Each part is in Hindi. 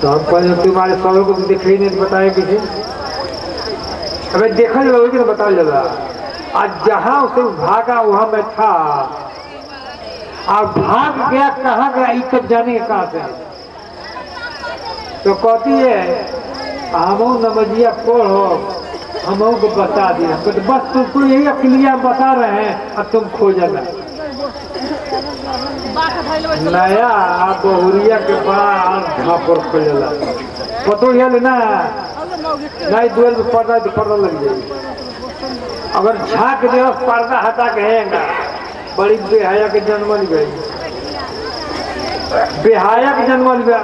तो हम कहें तुम्हारे सौ को दिख ही नहीं बताए किसी। अबे देखा जब कि बता जला आज जहाँ उसे भागा वहां मैं था और भाग गया कहाँ गया इज्जत जाने के कहाँ से। तो कहती है हम नमजिया पढ़ो हम को बता दिया तो बस तुमको यही अकलिया बता रहे हैं और तुम खोजना नया बहुरिया के बड़ा झापर खोजला पतो है ना नहीं दुआर में पर्दा लग जाएगी। अगर झाँक दे पर्दा हटा के हैगा बड़ी बेहाया के जन्मल गई बेहाया के जन्मल गया।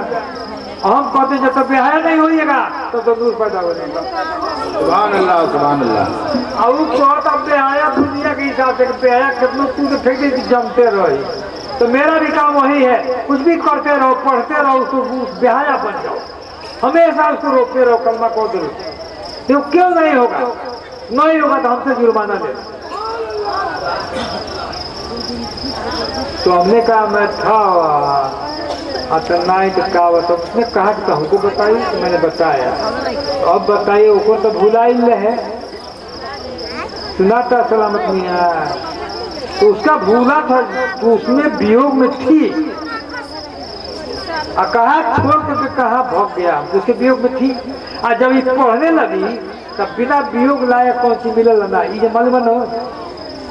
हम कहते जब तक बेहाया नहीं होइएगा तो दूर पैदा हो जाएगा। सुभान अल्लाह सुभान अल्लाह। और कहत अब बेहाया दुनिया के हिसाब से बेहाया कितना तू तो फेंक दे जमते रही तो मेरा भी काम वही है कुछ भी करते रहो पढ़ते रहो उसको बेहाया बन जाओ हमेशा उसको रोकते रहो कलमा को दो तो क्यों नहीं होगा तो हमसे जुर्माना ले। तो हमने कहा मैं था नहीं तो कहा उसने कहा कि हमको बताइए तो मैंने बताया अब बताइए वो तो भुला ही है सुना था सलामत मियाँ तो उसका भूला था तो उसमें वियोग में थी और कहा छोड़ करके कहा भाग गया उसके वियोग में थी और जब ये पढ़ने लगी तब बिना वियोग लाया कौन सी मिलल ना ये मालूम न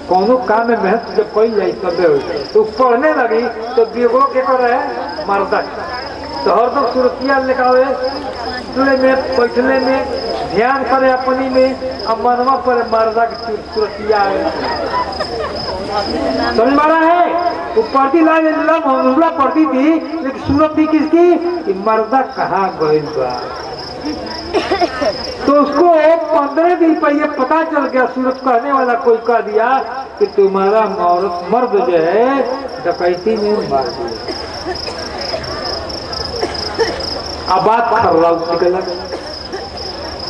कौनो काम में मेहनत जब कोई जाए तबे हो तो पढ़ने लगी तो वियोगो के कर रहे मर्दा तो हर दम सुरतिया निकाले चूल्हे में बैठने में ध्यान करे अपनी में अब मनवा पर मर्दा की सुरतिया समझ मारा है वो पढ़ती लाइन पढ़ती थी लेकिन सूरत थी किसकी कि मर्दा कहाँ गई बा तो उसको 15 दिन पहले पता चल गया सूरत कहने वाला कोई कह दिया कि तुम्हारा मर्द जो है डकैती में मार दिया। अब बात कर रहा निकला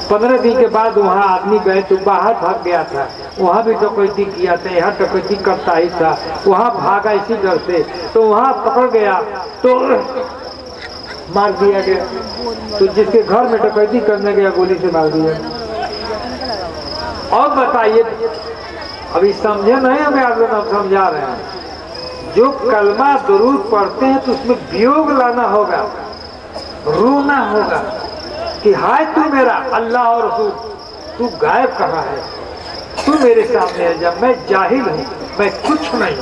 15 दिन के बाद वहाँ आदमी गए तो बाहर भाग गया था वहाँ भी डकैती किया था यहाँ डकैती करता ही था वहाँ भागा इसी डर से तो वहाँ पकड़ गया तो मार दिया गया तो जिसके घर में डकैती करने गया गोली से मार दिया। और बताइए अभी समझे नहीं हमें आप लोग हम समझा रहे हैं जो कलमा दरूद पढ़ते हैं तो उसमें वियोग लाना होगा रोना होगा कि हाय तू मेरा अल्लाह और रसूल तू गायब कहाँ है तू मेरे सामने है जब मैं जाहिल हूँ मैं कुछ नहीं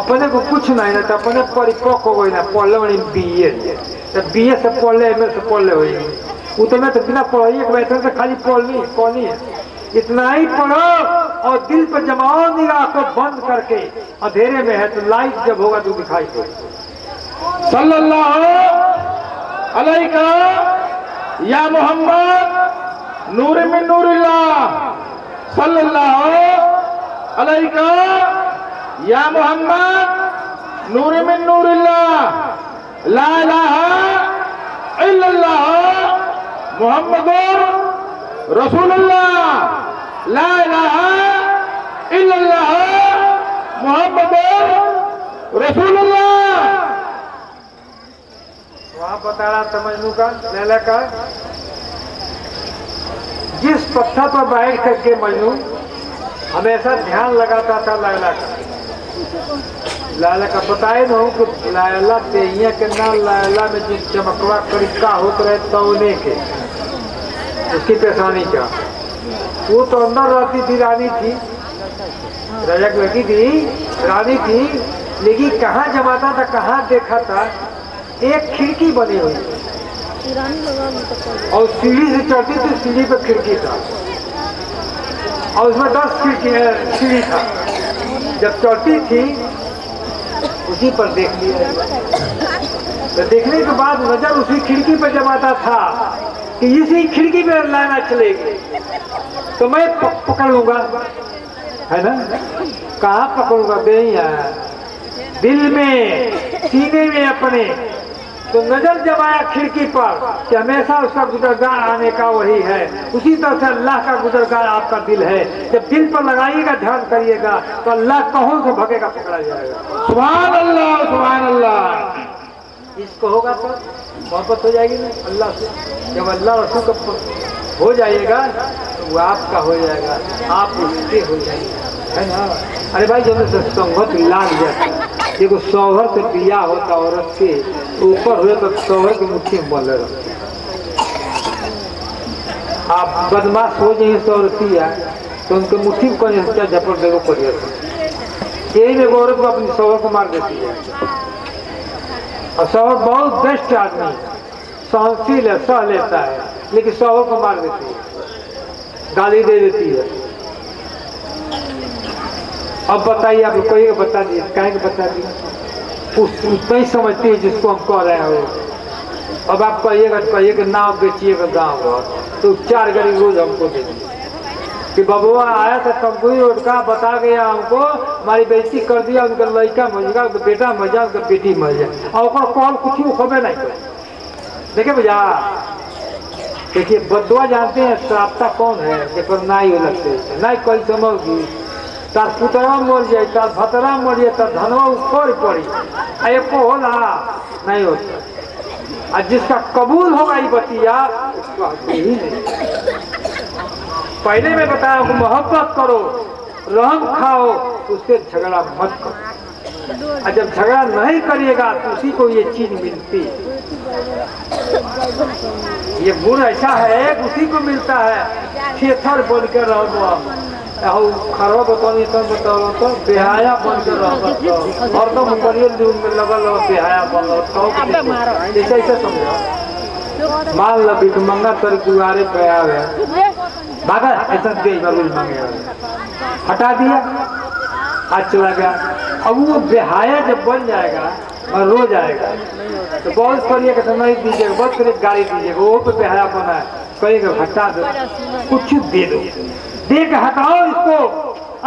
अपने को कुछ नहीं ना तो अपने परिपक्व हो गई ना पढ़ लो बीए से पढ़ ले एम से पढ़ ले हो वो तो मैं तो बिना पढ़ाई बैठे से खाली पढ़नी है इतना ही पढ़ो और दिल पर जमाओ निगाह को बंद करके अंधेरे में है तो लाइट जब होगा तो दिखाई दे। सल्लल्लाहु अलैका या मोहम्मद नूर में नूरिल्लाह सल्लल्लाहु अलैका या मोहम्मद नूर में नूरिल्लाह ला इलाहा इल्लल्लाह मुहम्मदुर रसूलुल्लाह ला इलाहा इल्लल्लाह मुहम्मदुर रसूलुल्लाह। वहाँ बता रहा था मजनू का लैला का जिस पत्थर पर बैठ करके मजनू हमेशा ध्यान लगाता था लैला का बताए न हो कि लैला तेहिया के ना लैला में जिस चमकवा करिका होते रहे तौने के उसकी पेशानी का वो तो अंदर रहती थी रानी थी रजक लगी थी रानी थी लेकिन कहाँ जमाता था कहाँ देखा था एक खिड़की बनी हुई और सीढ़ी से चढ़ती थी सीढ़ी पे खिड़की था और उसमें 10 खिड़की सीढ़ी था जब चढ़ती थी उसी पर देख लिया तो देखने के बाद नजर उसी खिड़की पर जब आता था कि इसी खिड़की पे लाना चलेगी तो मैं पकड़ लूंगा है ना कहाँ पकड़ूंगा बेहिया दिल में सीने में अपने तो नजर जब आया खिड़की पर कि हमेशा उसका गुजरगार आने का वही है उसी तरह से अल्लाह का गुजरगार आपका दिल है जब दिल पर लगाइएगा ध्यान करिएगा तो अल्लाह कहों से भगेगा पकड़ा जाएगा। सुभान अल्लाह सुभान अल्लाह। इसको होगा तो मोहब्बत हो जाएगी ना अल्लाह से। जब अल्लाह रसूल का हो जाइएगा तो वो आपका हो जाएगा, आप उसके हो जाएंगे, है ना। अरे भाई जब से संगत लाग जाता है, देखो शौहर से बिया होता औरत के ऊपर हुए तो शौहर की मुट्ठी में बंद रहते। आप बदमाश हो जाइए शौहरतिया तो उनके मुट्ठी में कोई क्या झपट देखो पड़ जाता। यही में औरत को अपनी शौहर को मार देती है। और शौहर बहुत बेस्ट आदमी है, सहनशील है, सह लेता है, लेकिन शौहर को मार देती है, गाली दे देती है। अब बताइए, आप कोई बता दिए, कहें बता दिए, उतना ही समझती है जिसको हम कह रहे हो। अब आप कहिए कि नाव बेचिएगा गाँव तो 4 गाड़ी रोज हमको दे दीजिए कि बबुआ आया था कंपनी रोड का, बता गया हमको, हमारी बेइज्जती कर दिया, उनका लड़का मर गया, उनका बेटा मर जाए, उनका बेटी मर जाए, और कॉल कुछ खबर नहीं करे। देखिए भैया, देखिए बदुआ जानते हैं श्राप्ता कौन है, एक नाई हो लगते नहीं कोई समझगी, तार पुतरा मर जाए, तार भतरा मर जाए, तार धनवा उखड़ पड़ी, एको होला नहीं होता। और जिसका कबूल होगा ये बतिया उसको ही नहीं। पहले मैं बताया कि मोहब्बत करो, रहम खाओ, उससे झगड़ा मत करो। और जब झगड़ा नहीं करिएगा तो उसी को ये चीज मिलती है। ये गुण ऐसा है उसी को मिलता है। थेथर बन कर रहो, खरो बताओ तो बेहाया बन कर रहो, और तो में लगल रहो बेहाया बन रहो, ऐसा ऐसा समझो। मान लो भी मंगा तर दुआरे पे आवे भागा, ऐसा दे मांगे, हटा दिया, आज चला गया। अब वो बेहाया जब बन जाएगा और रो जाएगा तो बहुत करिएगा तो नहीं दीजिएगा, बहुत करिए गाड़ी दीजिएगा, वो पे बेहाया बना है, कहिएगा हटा दो, कुछ दे दो, दे के हटाओ इसको।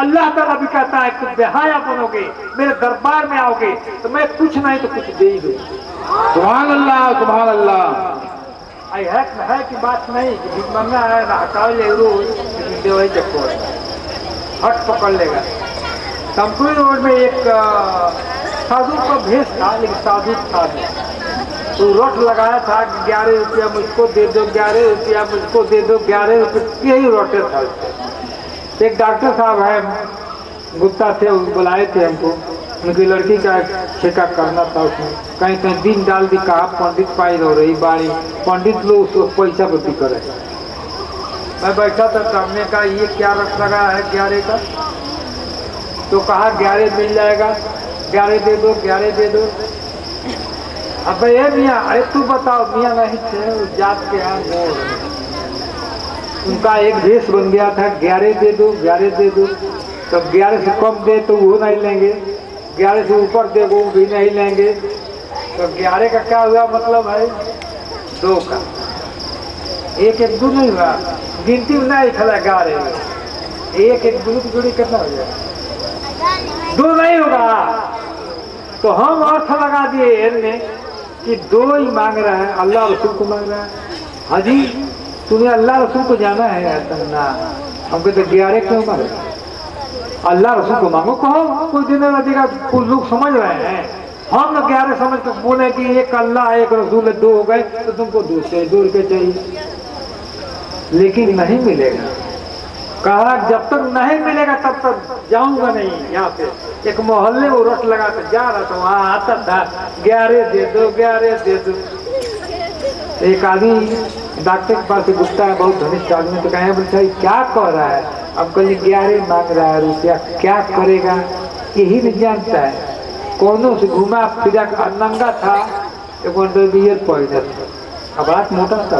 अल्लाह ताला भी कहता है कि बेहाया बनोगे, मेरे दरबार में आओगे तो मैं कुछ नहीं तो कुछ दे ही दो। सुभान अल्लाह, सुभान अल्लाह। है कि बात नहीं कि भिकमंगा है ना, हटाओ ले रोज, देवही चक्कर हट पकड़ लेगा। कंपनी रोड में एक साधु का भेष था, लेकिन साधु था तो रट लगाया था 11 रुपया मुझको दे दो, 11 रुपया मुझको दे दो, 11 रुपये, यही रोटे था। एक डॉक्टर साहब है गुप्ता थे, बुलाए थे हमको, उनकी लड़की का ठेका करना था, उसमें कहीं कहीं दिन डाल दी, कहा पंडित पाई हो रही बाड़ी, पंडित लोग उसको पैसा वृद्धि करे। मैं बैठा था, सामने का ये क्या रख लगा है 11 का, तो कहा 11 मिल जाएगा, 11 दे दो, 11 दे दो। अब ये मियाँ, अरे तू बताओ, मियाँ नहीं थे जात के यहाँ मोड़, उनका एक भेष बन गया था 11 दे दो, 11 दे दो। तो 11 से कम दे तो वो नहीं लेंगे, 11 से ऊपर दे वो भी नहीं लेंगे। तो 11 का क्या हुआ मतलब है 2 का, एक 2 नहीं हुआ, गिनती में नहीं खला 11, एक 2 की जोड़ी कितना हो जाए, 2 नहीं होगा। तो हम अर्थ लगा दिए इनमें कि 2 ही मांग रहा है, अल्लाह रसूल को मांग रहा है। हाजी तुम्हें अल्लाह रसूल को जाना है ना, हमको तो 11 क्यों मांगे, अल्लाह रसूल को मांगो, कहो कोई देने लगेगा। कुछ लोग समझ रहे हैं, हम लोग 11 समझ कर बोले कि एक अल्लाह है, एक रसूल है, 2 हो गए तो तुमको 2 रुपये चाहिए, लेकिन नहीं मिलेगा। कहा जब तक नहीं मिलेगा तब तक जाऊंगा नहीं। यहाँ पे एक मोहल्ले में रट लगा कर जा रहा था, वहाँ आता था 11 दे दो, 11 दे दो। एक आदमी डॉक्टर के पास गुस्सा है, बहुत धनिष्ठ आदमी, तो कहे बोलते क्या कह रहा है, अब कल 11 मांग रहा है रुपया, क्या करेगा यही नहीं जानता है। कौनों से घुमा फिरा नंगा था, एक अंडरवियर पहने था, अब रात मोटा सा।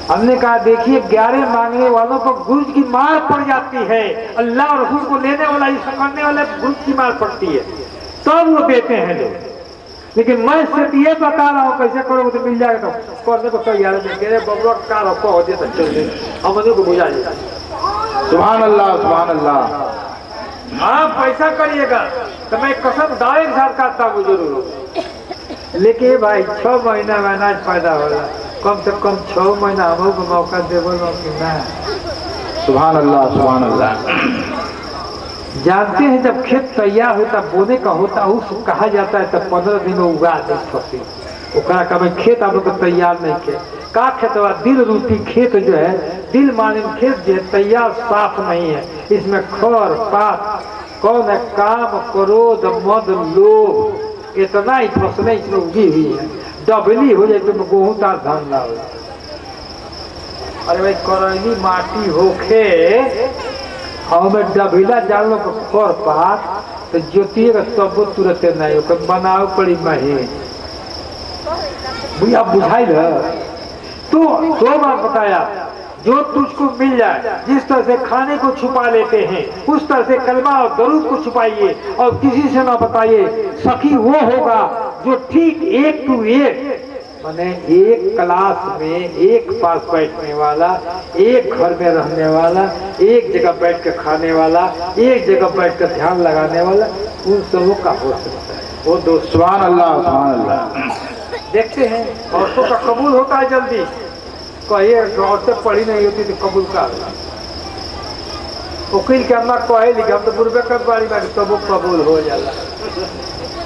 हमने कहा देखिए 11 मांगने वालों को गुर्ज की मार पड़ जाती है, अल्लाह और रसूल को लेने वाला, इस करने वाले गुर्ज की मार पड़ती है, तब वो देते हैं लोग। लेकिन मैं सिर्फ ये बता रहा हूँ कैसे करोगे तो मिल जाएगा, तो करने को तैयार है। बबुआ का रखो हो जाए चल दे, हम को बुझा जाए। सुभान अल्लाह, सुभान अल्लाह। हाँ पैसा करिएगा तो मैं कसम दावे के साथ करता हूँ जरूर, लेकिन भाई 6 महीना में अनाज पैदा होला, कम से कम 6 महीना हम को मौका देवो कि ना। सुभान अल्लाह, सुभान अल्लाह। जानते हैं जब खेत तैयार होता बोने का होता उस कहा जाता है तब 15 दिन में उगा दे फसल। ओकरा कभी खेत आप लोग को तैयार नहीं खे का खेतवा दिल रूपी खेत जो है दिल मानिन खेत जो है तैयार साफ नहीं है। इसमें खर पात कौन है काम क्रोध मद लोभ इतना ही फसलें इसमें उगी हुई है। डबली हो जाए तो गेहूं तार धान ला। अरे भाई करैली माटी होखे हमें डबीला जान लो खर पात तो जोतिए का तब तुरंत नहीं हो बनाओ पड़ी महीन भैया बुझाई तो 2 बार बताया जो तुझको मिल जाए जिस तरह से खाने को छुपा लेते हैं उस तरह से कलमा और दरूद को छुपाइए और किसी से ना बताइए। सखी वो होगा जो ठीक 1 to 1 माने एक क्लास में एक पास बैठने वाला एक घर में रहने वाला एक जगह बैठ कर खाने वाला एक जगह बैठ कर ध्यान लगाने वाला उन सबों का हो सकता है। वो दोस्त सुभान अल्लाह। देखते हैं औरतों का कबूल होता है जल्दी। कहिए औरतें पढ़ी नहीं होती तो कबूल का वकील के अम्मा कहे लिखे हम तो बुरबे कर बारी में तब वो कबूल हो जाला।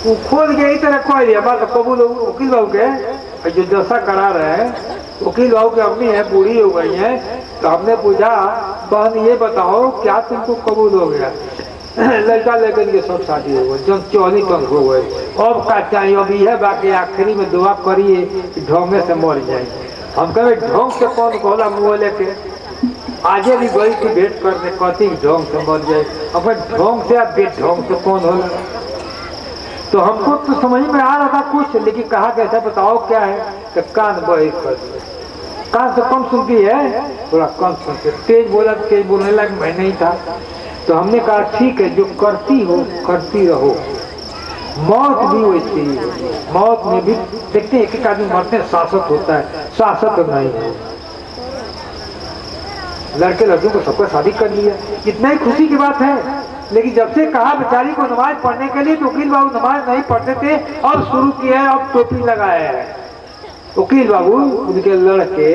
वो खोल के तरह कह दिया बात तो कबूल वकील बाबू के जो दशा करा रहे हैं वकील बाबू की अम्मी है बूढ़ी हो गई है तो हमने पूछा बहन ये बताओ क्या तुमको कबूल हो गया। लड़का लेकर के सब शादी हो गई जब 24 तक हो गए अब का चाहिए अब यह बाकी आखिरी में दुआ करिए कि ढोंगे से मर जाए। हम कहे ढोंग से कौन कहला मुँह लेके आगे भी गई थी भेंट करने कहती ढोंग से मर जाए। अब ढोंग से अब ढोंग से कौन होला तो हमको तो समझ में आ रहा था कुछ लेकिन कहा कैसे बताओ क्या है कि कान बही कर कान से कम सुनती है थोड़ा कम सुनती तेज बोला तेज बोलने लग मैं नहीं था तो हमने कहा ठीक है जो करती हो करती रहो। मौत भी वैसी ही मौत में भी देखते हैं एक आदमी मरते हैं शासक होता है शासक नहीं है। लड़के लड़कियों को सबको शादी कर लिया इतना ही खुशी की बात है लेकिन जब से कहा बेचारी को नमाज पढ़ने के लिए तो वकील बाबू नमाज नहीं पढ़ते थे और शुरू किया है अब टोपी लगाया है वकील बाबू उनके लड़के।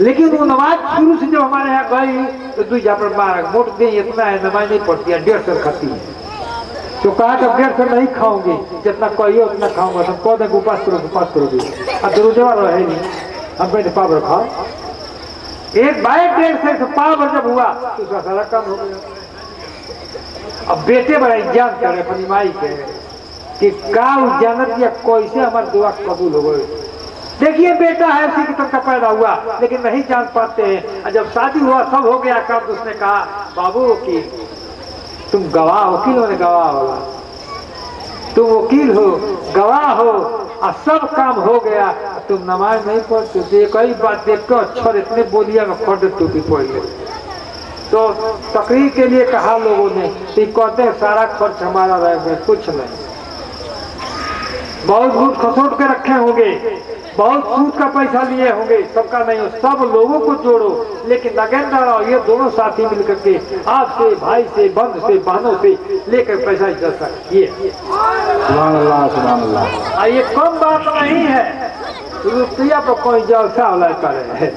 लेकिन वो नमाज शुरू से जब हमारे यहाँ गई तो दूजा पर मार मोट दे इतना है नमाज नहीं पढ़ती है 150 खाती है तो कहा कि 150 नहीं खाऊंगी जितना कहिए उतना खाऊंगा तो कह देंगे उपास करोगे अब रोजवा रहे नहीं हम कहें पाव रखा एक बाइक 150 से पाव जब हुआ तो उसका सारा कम हो गया। अब बेटे बड़ा इंतजाम करे अपनी माई के कि का जानत या कैसे हमारे दुआ कबूल हो गए। देखिए बेटा है उसी की तरह का पैदा हुआ लेकिन नहीं जान पाते हैं और जब शादी हुआ सब हो गया काम तो उसने कहा बाबू वकील तुम गवाह वकील होने गवाह होगा तुम वकील हो गवाह हो और सब काम हो गया तुम नमाज नहीं पढ़ते तो कई बात देख कर अक्षर इतने बोलिया में फट टूपी पड़ गई तो तकरीर के लिए कहा लोगों ने कि कहते हैं सारा खर्च हमारा रहेगा कुछ नहीं बहुत घूट खसोट के रखे होंगे बहुत सूद का पैसा लिए होंगे सबका नहीं हो सब लोगों को जोड़ो लेकिन लगेंदा रहो ये दोनों साथी मिलकर के आप से भाई से बंद से बहनों से लेकर पैसा ये ये कम बात नहीं है रुपया पर कोई जलसा वाला करे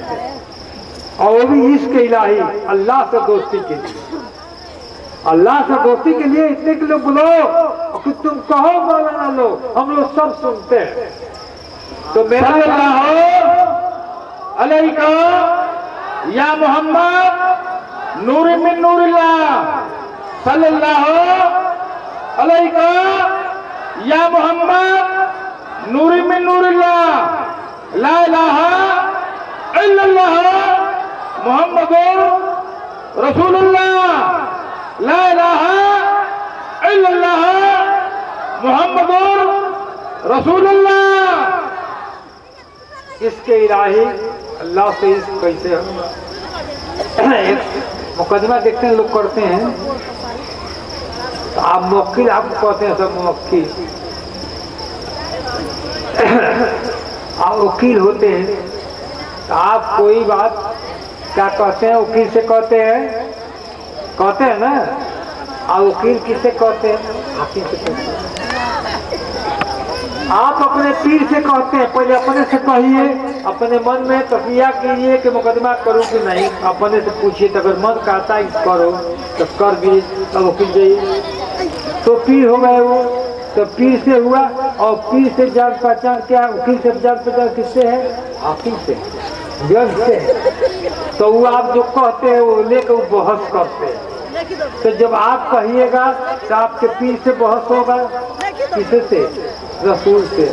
और वो भी इसके इलाही अल्लाह से दोस्ती के लिए अल्लाह से दोस्ती के लिए इतने के लोग बुलाओ कि तुम कहो मौलाना लो हम लोग सब सुनते हैं तो मेरा अलैका या मोहम्मद नूर मिन नूरिल्लाह सल्लल्लाहु अलैका या मोहम्मद नूर मिन नूरिल्लाह ला इलाहा इल्लल्लाह मुहम्मदुर रसूलुल्लाह ला इलाहा इल्लल्लाह मुहम्मदुर रसूलुल्लाह। इसके इलाही अल्लाह से इस कैसे मुकदमा देखते हैं लोग करते हैं तो आप मुवक्किल आपको कहते हैं सब मुवक्किल आप वकील होते हैं तो आप कोई बात क्या कहते हैं वकील से कहते हैं ना आप वकील किससे कहते हैं हाकिम से कहते हैं आप अपने पीर से कहते हैं, पहले अपने से कहिए, अपने मन में तकिया कीजिए कि मुकदमा करूं कि नहीं, अपने से पूछिए। तो अगर मन कहता है करो तो कर दिए, तब वकील जाइए, तो पीर हो गए वो। तो पीर से हुआ, और पीर से जान पहचान क्या, वकील से जान पहचान किससे है? हाकिम से, जज से। तो वो आप जो कहते हैं वो लेकर वो बहस करते हैं। तो जब आप कहिएगा तो आपके पीर से बहस होगा, किसे से? रसूल से।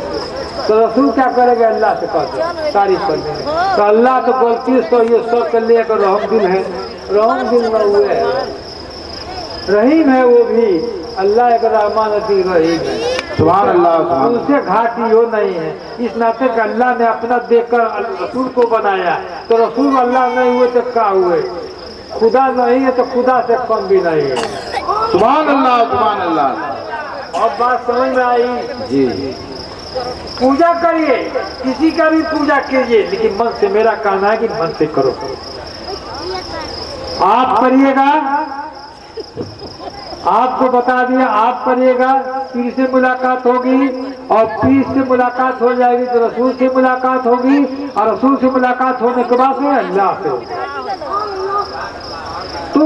तो रसूल क्या करेगा? अल्लाह से कहते तारीफ कर देंगे। तो अल्लाह तो गलती से ये सब कर लेकर रहम दिल है, रहम दिल में हुए है, रहीम है वो भी। अल्लाह एक रहमान रहीम है, सुभान अल्लाह। उनसे घाटी हो नहीं है। इस नाते का अल्लाह ने अपना देखकर रसूल को बनाया। तो रसूल अल्लाह नहीं हुए तो क्या हुए? खुदा नहीं है तो खुदा से कम भी नहीं है। सुभान अल्लाह, सुभान अल्लाह। अब बात समझ में आई? जी। पूजा करिए, किसी का भी पूजा कीजिए, लेकिन मन से, मेरा कहना है कि मन से करो। आप करिएगा, आपको बता दिया, आप करिएगा, पीर से मुलाकात होगी, और पीर से मुलाकात हो जाएगी तो रसूल से मुलाकात होगी, और रसूल से मुलाकात होने के बाद में अल्लाह से होगी। तो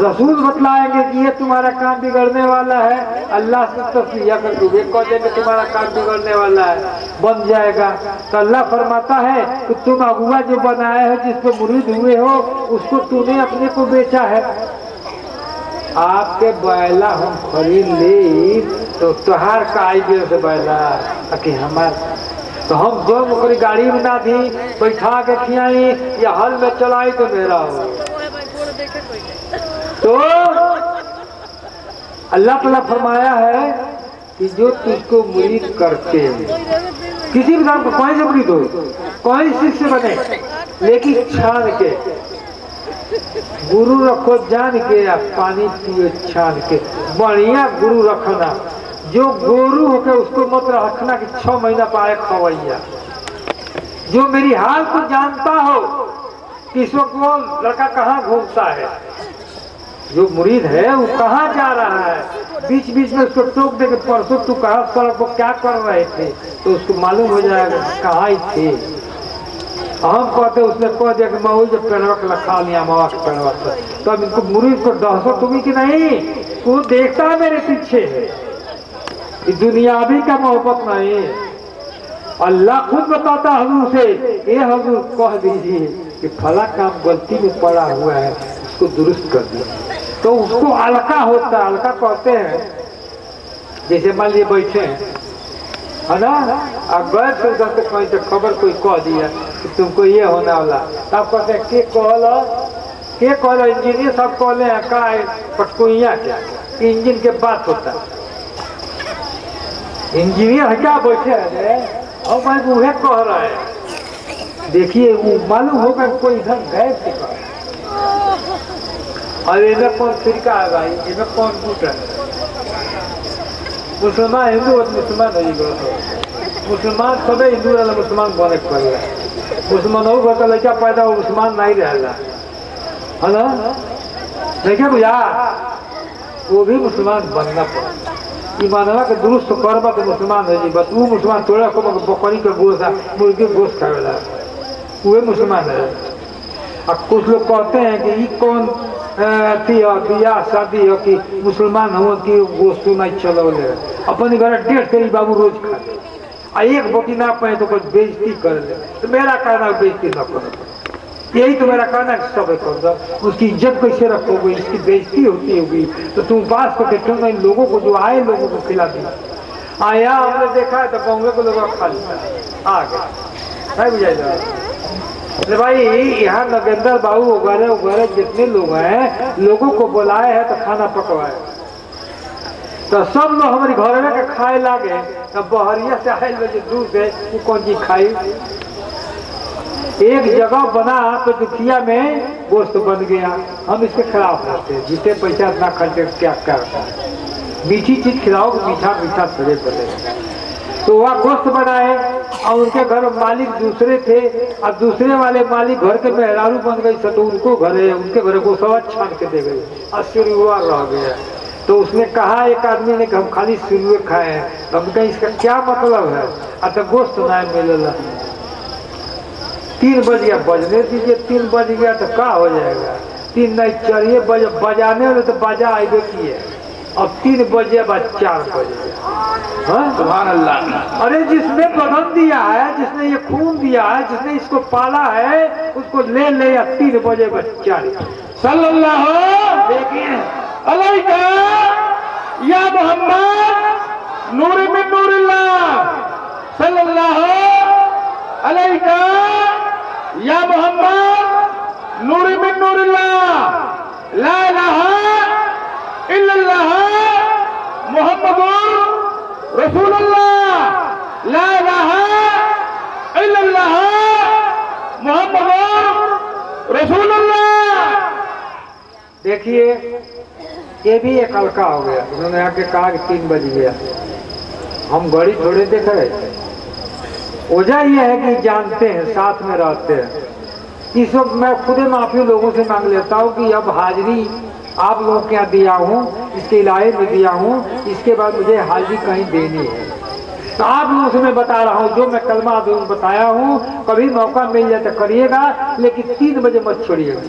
रसूल बतलाएंगे कि ये तुम्हारा काम बिगड़ने वाला है, अल्लाह से तस्वीर कर दोगे, कह देंगे तुम्हारा काम बिगड़ने वाला है, बन जाएगा। तो अल्लाह फरमाता है कि तुम अगुआ जो बनाए हो, जिस पे मुरीद हुए हो, उसको तूने अपने को बेचा है। आपके बैला हम खरीद ली तो तुहार का आई बेर से बैला कि हमार, तो हम दो मुकरी गाड़ी में ना दी, बैठा के खियाई या हल में चलाई तो मेरा हो। तो अल्लाह ताला फरमाया है कि जो तुझको मुरीद करते हैं, किसी भी काम को, कोई से मुरीद हो, कोई शिष्य बने, लेकिन छान के गुरु रखो, जान के, या पानी पिए छान के। बढ़िया गुरु रखना, जो गुरु होके उसको मत रखना कि 6 महीना पाए खवैया। जो मेरी हाल को जानता हो कि इस वक्त वो लड़का कहाँ घूमता है, जो मुरीद है वो कहाँ जा रहा है, बीच बीच में उसको टोक दे के परसों तू कहाँ सड़क को क्या कर रहे थे, तो उसको मालूम हो जाएगा कहाँ ही थे। हम कहते उसने कह दिया कि मैं वही जब पेड़वा के लखा लिया मावा के पेड़वा से, तो अब इनको मुरीद को दहशत होगी कि नहीं? वो देखता है मेरे पीछे है, ये दुनियावी का मोहब्बत नहीं है। अल्लाह खुद बताता हजूर से, ये हजूर कह दीजिए कि फला काम गलती में पड़ा हुआ है, उसको दुरुस्त कर दिया। तो उसको अलका होता है, अलका कहते हैं, जैसे मान लिए बैठे हैं है ना, अब गए थे उधर से कहीं से खबर कोई कह दिया कि तुमको ये होने वाला, तब कहते हैं के कहल, इंजीनियर सब कहले हैं का पटकुइया क्या, इंजन के बात होता है। इंजीनियर क्या बैठे हैं, और मैं उन्हें कह रहा है। देखिए वो मालूम होगा कोई इधर गए थे, और इधर कौन फिरका है भाई, इधर कौन बूट है। मुसलमान हिंदू और मुसलमान नहीं गए, मुसलमान सब हिंदू वाला मुसलमान बने पड़े, मुसलमान हो घर का लड़का पैदा हो मुसलमान नहीं रहेगा, है ना? देखिए भैया, वो भी मुसलमान बनना पड़े, ईमानवा के दुरुस्त करबा तो मुसलमान हो जी। बस वो मुसलमान थोड़ा को बकरी के गोश्त, मुर्गी के गोश्त खावेला, वो मुसलमान है। अब कुछ लोग कहते हैं कि ये कौन थी बियाह शादी हो कि मुसलमान हो कि गोश्त नहीं चलो ले, अपने घर 1.5 करी बाबू रोज खा ले, आ एक बोटी ना पाए तो कोई बेइज्जती कर ले। तो मेरा कहना बेइज्जती न करो, यही तो मेरा कहना है, सब कर दो। उसकी इज्जत कैसे रखोगे, इसकी बेइज्जती होती होगी, तो तुम पास को क्यों नहीं लोगों को, जो आए लोगों को खिला दिया। आया हमने देखा है तो बॉम्बे को लोग खा लिया, आ गया नहीं बुझाएगा। अरे भाई यहाँ नगेंद्र बाबू वगैरह जितने लोग हैं, लोगों को बुलाए हैं तो खाना पकवाए, तो सब लोग हमारे घर में के खाए लागे, तब बहरिया से आए जो दूर से वो कौन चीज खाई। एक जगह बना तो दुखिया में गोश्त बन गया, हम इसके खिलाफ रहते हैं, जितने पैसा इतना खर्चे क्या करता है, मीठी चीज खिलाओ, मीठा मीठा सरे बने। तो वह गोश्त बनाए, और उनके घर मालिक दूसरे थे, और दूसरे वाले मालिक घर के मेहरारू बन गई, तो उनको घरे उनके घर को सब छान के दे गए, 80 रुपया रह गया। तो उसने कहा, एक आदमी ने, कि हम खाली सिलुए खाए हैं। तो हम कहें इसका क्या मतलब है? अच्छा गोश्त ना मिलेला। 3 बज गया, बजने दीजिए। 3 बज गया तो क्या हो जाएगा? 3 नहीं 4 बजाने वाले तो बाजा आएगा किए। अब 3 बजे बाद 4 बजे। सुभान अल्लाह। अरे जिसने बदन दिया है, जिसने ये खून दिया है, जिसने इसको पाला है, उसको ले ले या 3 बजे बाद 4। सल्लल्लाहु अलैका या मोहम्मद नूर मिन नूरिल्लाह। सल्लल्लाहु अलैका या मोहम्मद नूर मिन नूरिल्लाह। ला इलाहा इल्लल्लाह मुहम्मदुर रसूलुल्लाह। ला इलाहा इल्लल्लाह मुहम्मदुर रसूलुल्लाह। देखिए ये भी एक हल्का हो गया। उन्होंने आके कहा कि 3 बज गया। हम घड़ी थोड़े देख रहे थे। वजह यह है कि जानते हैं, साथ में रहते हैं। इस वक्त मैं खुद माफी लोगों से मांग लेता हूँ कि अब हाजिरी आप लोगों के यहाँ दिया हूँ, इसके इलाके में दिया हूँ, इसके बाद मुझे हाजिरी कहीं देनी है। तो आप लोगों से मैं बता रहा हूँ, जो मैं कलमा बताया हूँ, कभी मौका मिल जाए तो करिएगा, लेकिन 3 बजे मत छोड़िएगा।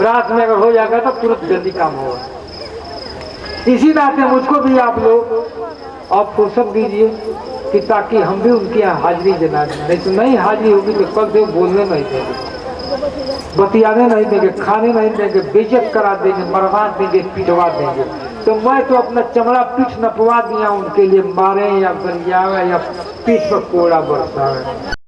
रात में अगर हो जाएगा तो तुरंत जल्दी काम होगा। इसी नाते मुझको भी आप लोग आप फुर्सत दीजिए कि ताकि हम भी उनके यहाँ हाजिरी देना। नहीं तो नहीं हाजिरी होगी तो कल से बोलने नहीं देंगे, बतियाने नहीं देंगे, खाने नहीं देंगे, बेइज्जत करा देंगे, मरवा देंगे, पिटवा देंगे। तो मैं तो अपना चमड़ा पीठ नपवा दिया उनके लिए, मारे या गरियावे या पीठ पर कोड़ा बरसावे।